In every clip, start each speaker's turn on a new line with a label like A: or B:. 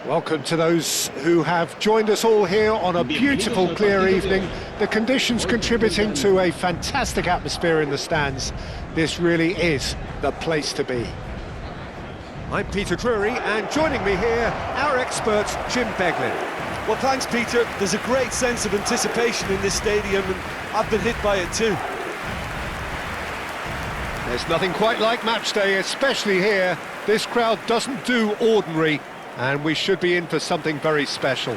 A: Welcome to those who have joined us all here on a beautiful, clear evening. The conditions contributing to a fantastic atmosphere in the stands. This really is the place to be. I'm Peter Drury, and joining me here, our expert, Jim Beglin.
B: Well, thanks, Peter. There's a great sense of anticipation in this stadium, and I've been hit by it too.
A: There's nothing quite like match day, especially here. This crowd doesn't do ordinary, and we should be in for something very special.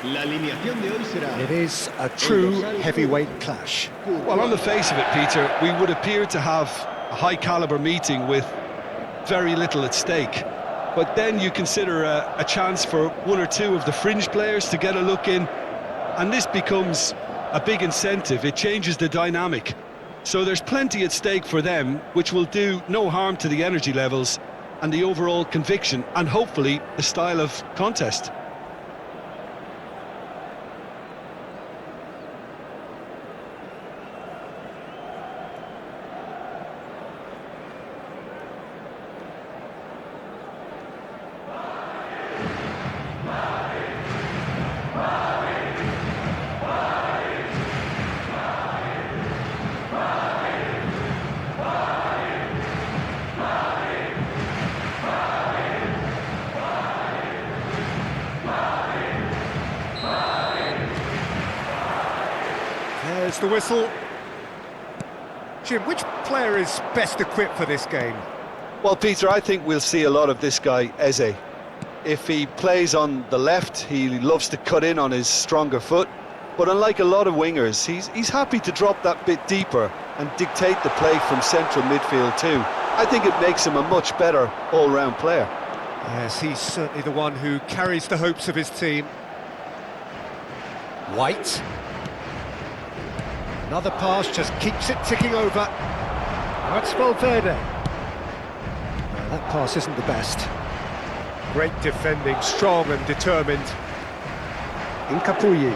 A: It is a true heavyweight clash.
B: Well, on the face of it, Peter, we would appear to have a high-caliber meeting with very little at stake. But then you consider a chance for one or two of the fringe players to get a look in, and this becomes a big incentive. It changes the dynamic. So there's plenty at stake for them, which will do no harm to the energy levels and the overall conviction, and hopefully the style of contest.
A: There's the whistle. Jim, which player is best equipped for this game?
B: Well, Peter, I think we'll see a lot of this guy, Eze. If he plays on the left, he loves to cut in on his stronger foot. But unlike a lot of wingers, he's happy to drop that bit deeper and dictate the play from central midfield too. I think it makes him a much better all-round player.
A: Yes, he's certainly the one who carries the hopes of his team. White. Another pass just keeps it ticking over. That's Valverde. No, that pass isn't the best. Great defending, strong and determined. Incapuyi.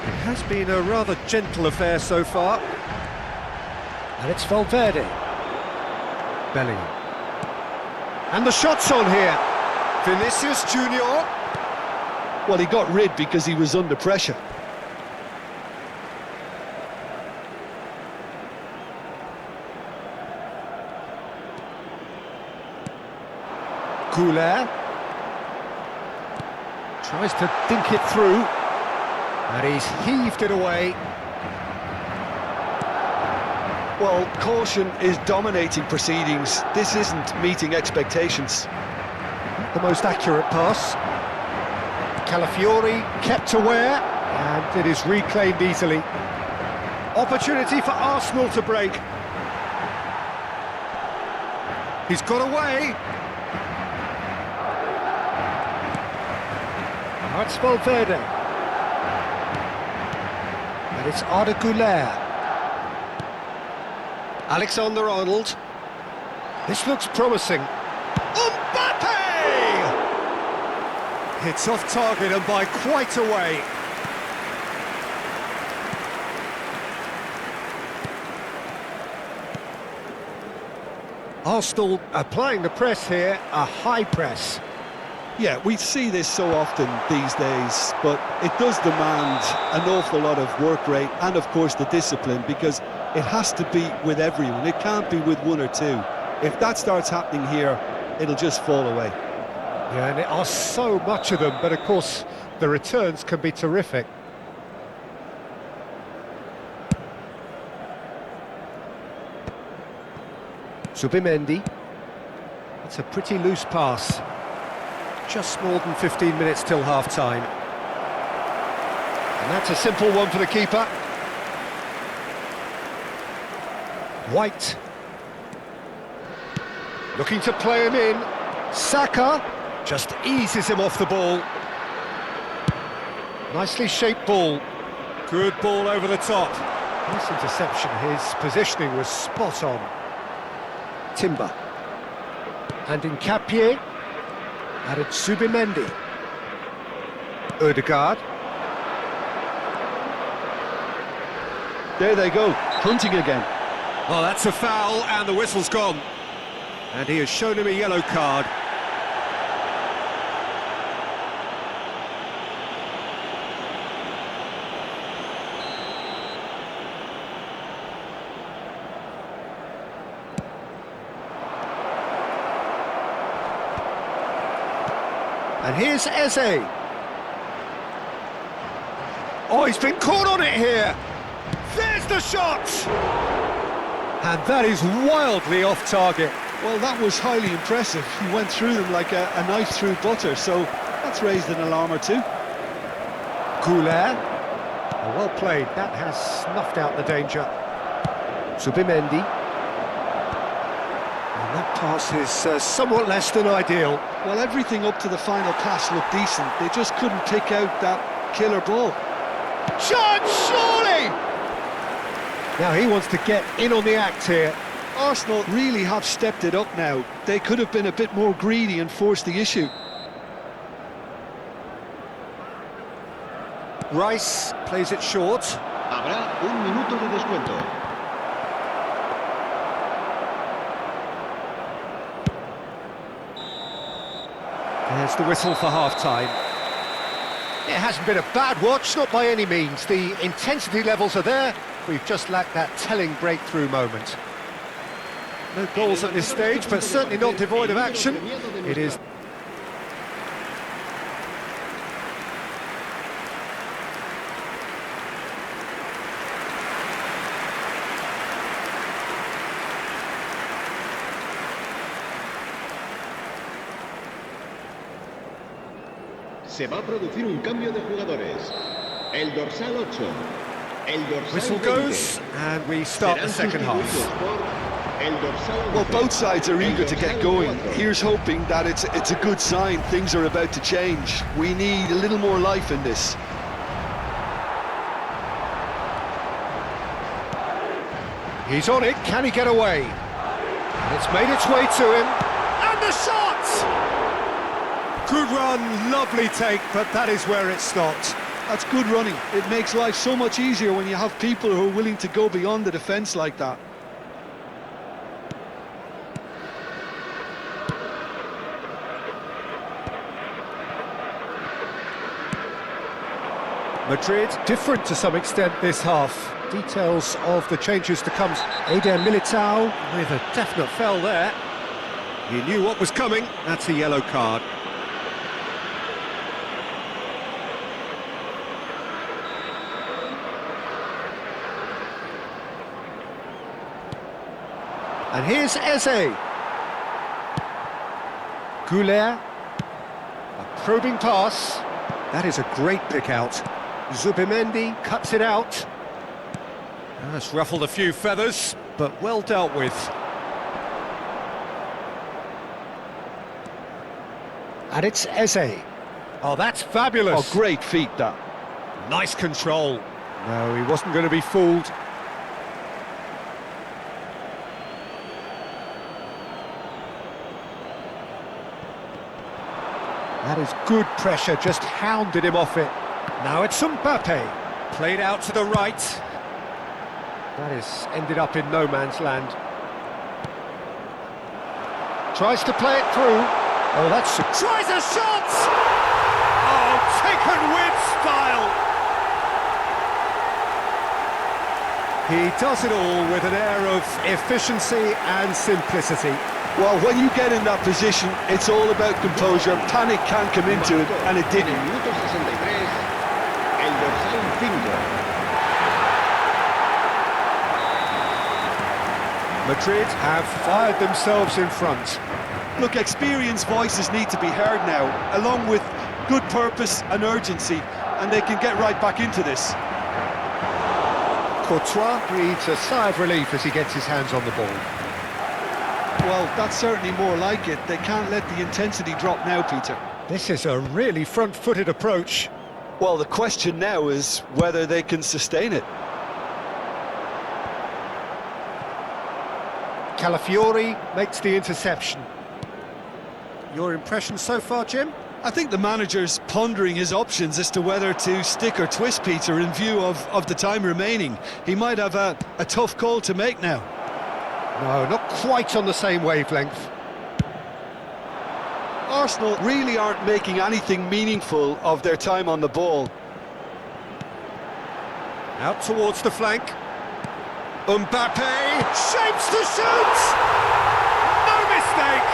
A: It has been a rather gentle affair so far. And it's Valverde. Bellingham. And the shot's on here. Vinicius Junior.
B: Well, he got rid because he was under pressure.
A: Couler tries to dink it through, and he's heaved it away.
B: Well, caution is dominating proceedings. This isn't meeting expectations.
A: The most accurate pass. Calafiori kept aware, and it is reclaimed easily. Opportunity for Arsenal to break. He's got away. That's Valverde. And it's Arda Güler. Alexander-Arnold. This looks promising. Mbappe! It's off target and by quite a way. Arsenal applying the press here, a high press.
B: Yeah, we see this so often these days, but it does demand an awful lot of work rate and, of course, the discipline, because it has to be with everyone. It can't be with one or two. If that starts happening here, it'll just fall away.
A: Yeah, and there are so much of them, but of course, the returns can be terrific. Zubimendi. It's a pretty loose pass. Just more than 15 minutes till half-time. And that's a simple one for the keeper. White. Looking to play him in. Saka just eases him off the ball. Nicely shaped ball. Good ball over the top. Nice interception. His positioning was spot on. Timber. And in Capier. And it's Zubimendi. Ødegaard.
B: There they go, hunting again.
A: Well, that's a foul, and the whistle's gone. And he has shown him a yellow card. And here's Eze. Oh, he's been caught on it here. There's the shot! And that is wildly off target.
B: Well, that was highly impressive. He went through them like a knife through butter, so that's raised an alarm or two.
A: Goulet. Oh, well played. That has snuffed out the danger. Zubimendi. And that pass is somewhat less than ideal.
B: Well, everything up to the final pass looked decent. They just couldn't pick out that killer ball.
A: Chance, surely! Now he wants to get in on the act here.
B: Arsenal really have stepped it up now. They could have been a bit more greedy and forced the issue.
A: Rice plays it short.
C: Habrá un minuto de descuento.
A: There's the whistle for half-time. It hasn't been a bad watch, not by any means. The intensity levels are there. We've just lacked that telling breakthrough moment. No goals at this stage, but certainly not devoid of action. It is.
C: Se va a producir un cambio de jugadores. El dorsal 8. El dorsal
A: Whistle
C: 20.
A: goes, and we start the second half.
C: El dorsal
B: Well,
C: 11.
B: both sides are
C: El
B: eager to get
C: dorsal
B: going.
C: 4.
B: Here's hoping that it's a good sign. Things are about to change. We need a little more life in this.
A: He's on it, can he get away? And it's made its way to him. And the shot! Good run, lovely take, but that is where it stopped.
B: That's good running. It makes life so much easier when you have people who are willing to go beyond the defence like that.
A: Madrid different to some extent this half. Details of the changes to come. Eder Militao with a definite foul there. He knew what was coming. That's a yellow card. And here's Eze. Goulet. A probing pass. That is a great pick out. Zubimendi cuts it out. That's ruffled a few feathers, but well dealt with. And it's Eze. Oh, that's fabulous.
B: Oh, great feat, that.
A: Nice control. No, he wasn't going to be fooled. That is good pressure, just hounded him off it. Now it's Mbappe, played out to the right. That has ended up in no man's land. Tries to play it through. Oh, that's... Tries a shot! Oh, taken with style! He does it all with an air of efficiency and simplicity.
B: Well, when you get in that position, it's all about composure. Panic can't come into it, and it didn't.
C: Minuto 63. El dorsal 5.
A: Madrid have fired themselves in front.
B: Look, experienced voices need to be heard now, along with good purpose and urgency, and they can get right back into this.
A: Courtois breathes a sigh of relief as he gets his hands on the ball.
B: Well, that's certainly more like it. They can't let the intensity drop now, Peter.
A: This is a really front-footed approach.
B: Well, the question now is whether they can sustain it.
A: Calafiori makes the interception. Your impression so far, Jim?
B: I think the manager's pondering his options as to whether to stick or twist, Peter, in view of the time remaining. He might have a tough call to make now.
A: No, not quite on the same wavelength.
B: Arsenal really aren't making anything meaningful of their time on the ball.
A: Out towards the flank. Mbappe shapes the shoot! No mistake!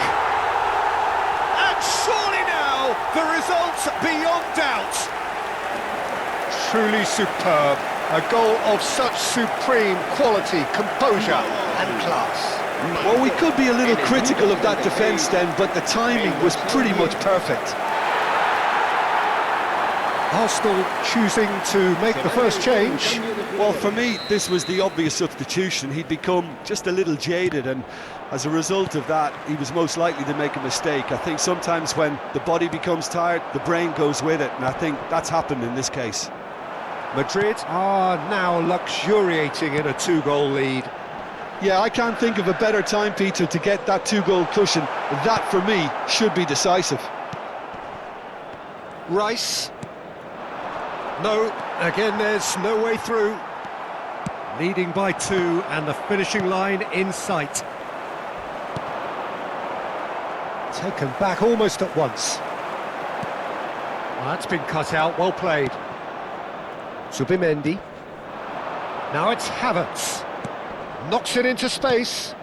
A: And surely now, the result's beyond doubt. Truly superb. A goal of such supreme quality, composure and class.
B: Well, we could be a little critical of that defence then, but the timing was pretty much perfect.
A: Arsenal choosing to make the first change.
B: Well, for me, this was the obvious substitution. He'd become just a little jaded, and as a result of that, he was most likely to make a mistake. I think sometimes when the body becomes tired, the brain goes with it, and I think that's happened in this case.
A: Madrid are now luxuriating in a 2-goal lead.
B: Yeah, I can't think of a better time, Peter, to get that 2-goal cushion. That, for me, should be decisive.
A: Rice. No, again there's no way through. Leading by 2 and the finishing line in sight. Taken back almost at once. Well, that's been cut out, well played. Zubimendi. Now it's Havertz. Knocks it into space.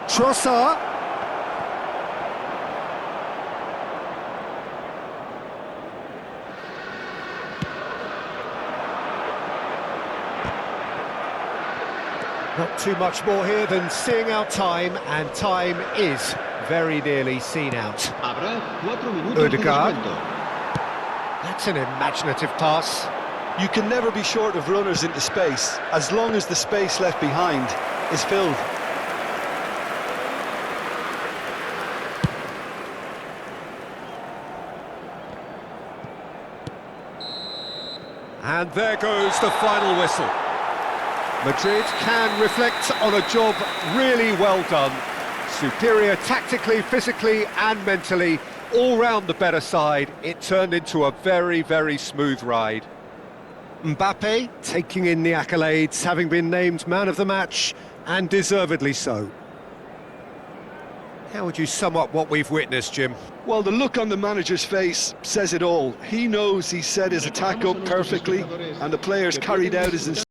A: Trossard. Not too much more here than seeing out time, and time is very nearly seen out. Odegaard. That's an imaginative pass.
B: You can never be short of runners into space, as long as the space left behind is filled.
A: And there goes the final whistle. Madrid can reflect on a job really well done. Superior tactically, physically and mentally, all round the better side. It turned into a very, very smooth ride. Mbappe taking in the accolades, having been named man of the match, and deservedly so. How would you sum up what we've witnessed, Jim?
B: Well, the look on the manager's face says it all. He knows he set his attack up perfectly, and the players carried out his instructions.